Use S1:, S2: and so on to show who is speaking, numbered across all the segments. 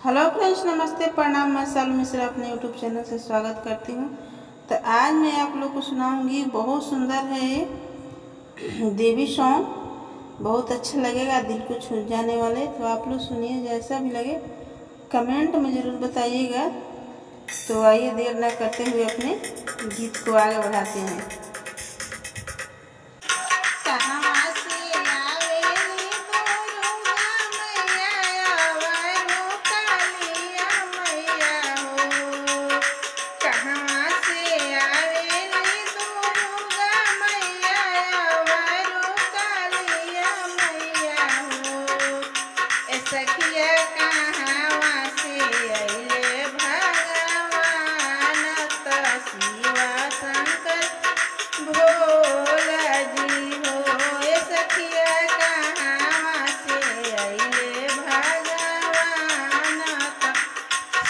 S1: Hello friends, नमस्ते, प्रणाम। मैं साल मिश्रा अपने यूट्यूब चैनल से स्वागत करती हूँ। तो आज मैं आप लोग को सुनाऊंगी, बहुत सुंदर है ये देवी सॉन्ग। बहुत अच्छा लगेगा, दिल को छू जाने वाले। तो आप लोग सुनिए, जैसा भी लगे कमेंट में ज़रूर बताइएगा। तो आइए देर न करते हुए अपने गीत को आगे बढ़ाते हैं।
S2: सखिया कहावा से अइले भगवान त शिवा शंकर भोला जी हो। सखिया कहावा से अइले भगवान त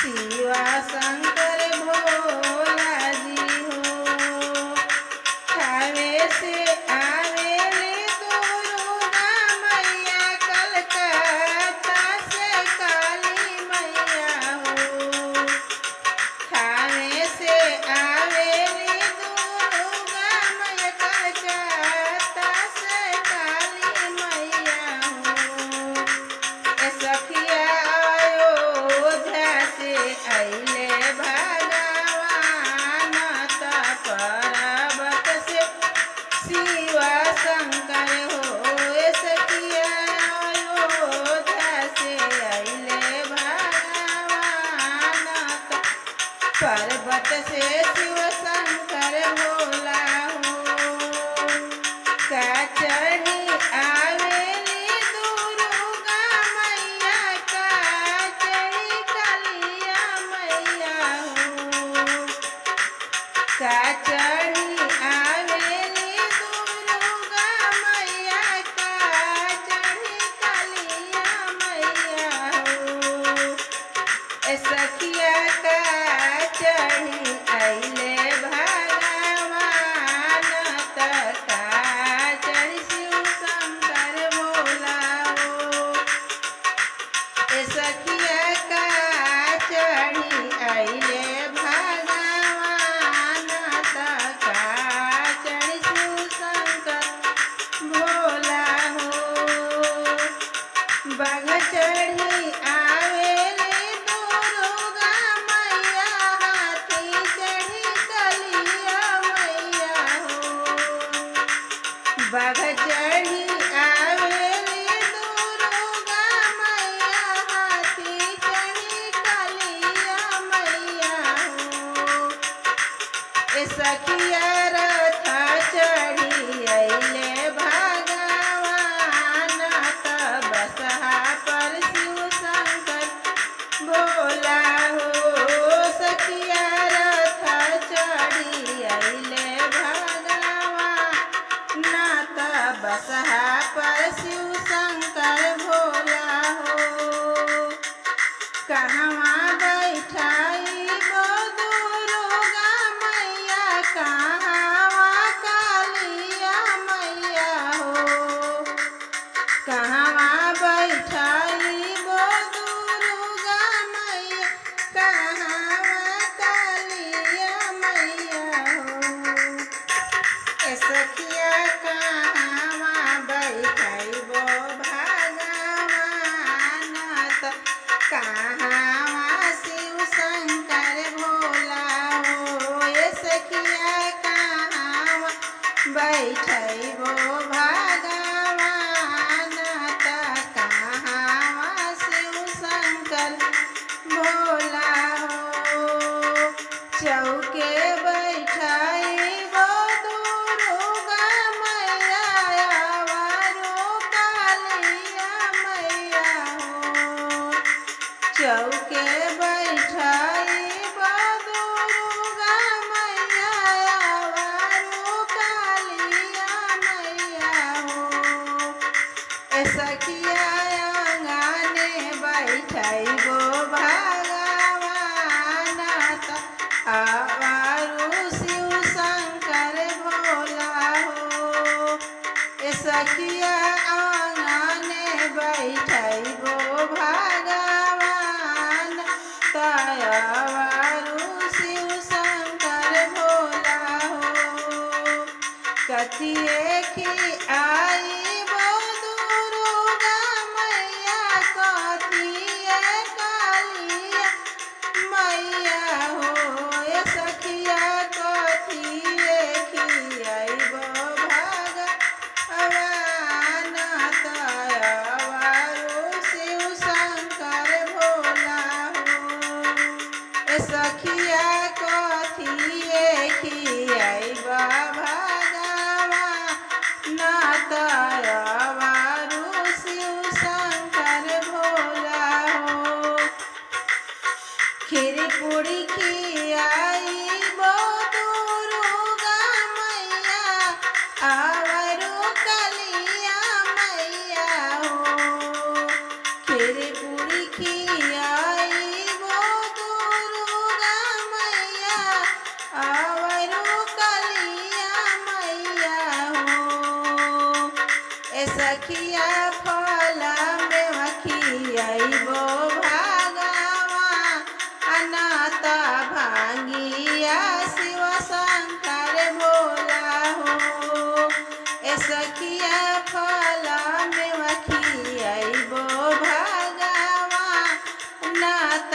S2: शिवा शंकर भोला जी हो। खावे से आवेले दुर्गा मैया, कलकत्ता से काली मैया हो। खावे से आवेली दुर्गा मैया, कलकत्ता से काली मैया हो। सखिया अयोध्या से अइले भगवान त पर्वत से शिवा शंकर हो। सखिया अयोध्या से अइले भगवान त पर्वत से शिव शंकर भोला हो। का चढ़ी आवेली दुर्गा मैया, का चढ़ी कालिया मैया हो। का चढ़ी आवेली दुर्गा मैया, का चढ़ी कालिया मैया हो। सखिया का चढ़ी अइले भगवान त का चढ़ी शिव शंकर भोला हो। सखिया का चढ़ी अइले भगवान त का चढ़ी शिव शंकर भोला हो। बाघ चढ़ी आवेली दुर्गा मैया, हाथी चढ़ी कालिया मैया हो। बाघ चढ़ी आवेली दुर्गा मैया, हाथी चढ़ी कालिया मैया हो। सखिया रथ चढ़ी अइले भगवान त बसहा पर शिव शंकर भोला हो। सखिया रथ चढ़ी अइले भगवान त बसहा पर शिव शंकर भोला हो। कहवा बैठाई वो दुर्गा मैया, कहवा कालिया मैया हो। कहवा बैठाई वो दुर्गा मैया, कहवा कालिया मैया हो। सखिया कहवा बैठाई वो भगवान त कहवा शिव शंकर भोला हो। सखिया कहवा बैठाई वो भगवान त कहवा शिव शंकर भोला हो। चौके बैठाई वो दुर्गा मैया, आवारो कालिया मैया हो। चौके बैठाई वो दुर्गा मैया, आवारो कालिया मैया हो। सखिया आंगने बैठाई वो भगवान त आवारो शिव शंकर भोला हो। सखिया आंगने बैठाई वो भगवान तयावारू शिव शंकर भोला हो। कथिए की आई वो दुर्गा मैया, कथिए कालिया मैया हो। ए सखिया कथिए की आई वो भगवान तयावारू शिव शंकर भोला हो। ए सखिया कथिए की आई भगवान तयावारू शिव शंकर भोला हो। खीर पूरी खियाई वो दुर्गा मैया, आवारू कालिया मैया हो। खीर पूरी खियाई वो दुर्गा मैया, आवारू कालिया मैया हो। ए सखिया फला में खियाई वो अनाथ भांगिया शिव शंकर भोला हो। ए सखिया फला में खियाइबो भगवान नाथ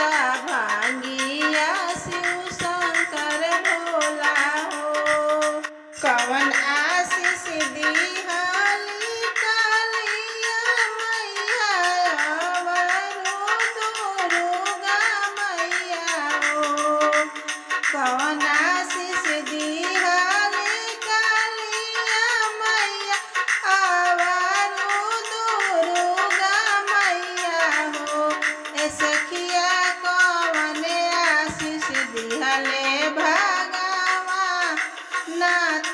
S2: भांगिया शिव शंकर भोला हो। कवन आशीष दिहली कालिया मैया, आवारू दुर्गा मैया हो। कवन आशीष दिहली कालिया मैया, आवारू दुर्गा मैया हो। ए सखिया कवन आशीष दिहले भगवान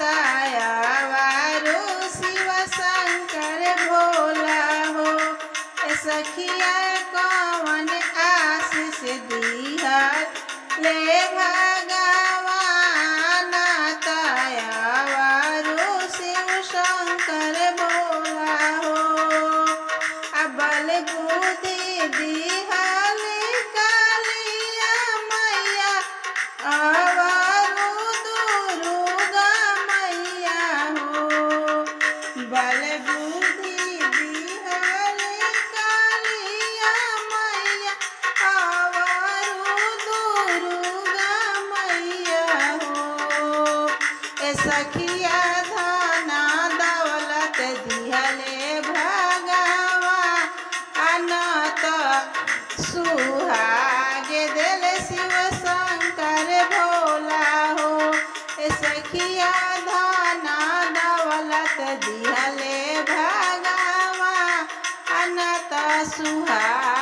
S2: तयावारू शिव शंकर भोला हो। ए सखिया कवन आशीष दिहले भगवान तयावारू शिव शंकर भोला हो। अबल बुद्धि दिहले कालिया मैया, आवारू दुर्गा मैया हो। बल बुद्धि दिहले कालिया मैया, आवारू दुर्गा मैया हो। ए सखिया धना दौलत दिहले भगवान अनत सुहाग दिल शिव शंकर भोला हो। ए सखिया धना दौलत दिहले भगवान अनत सुहाग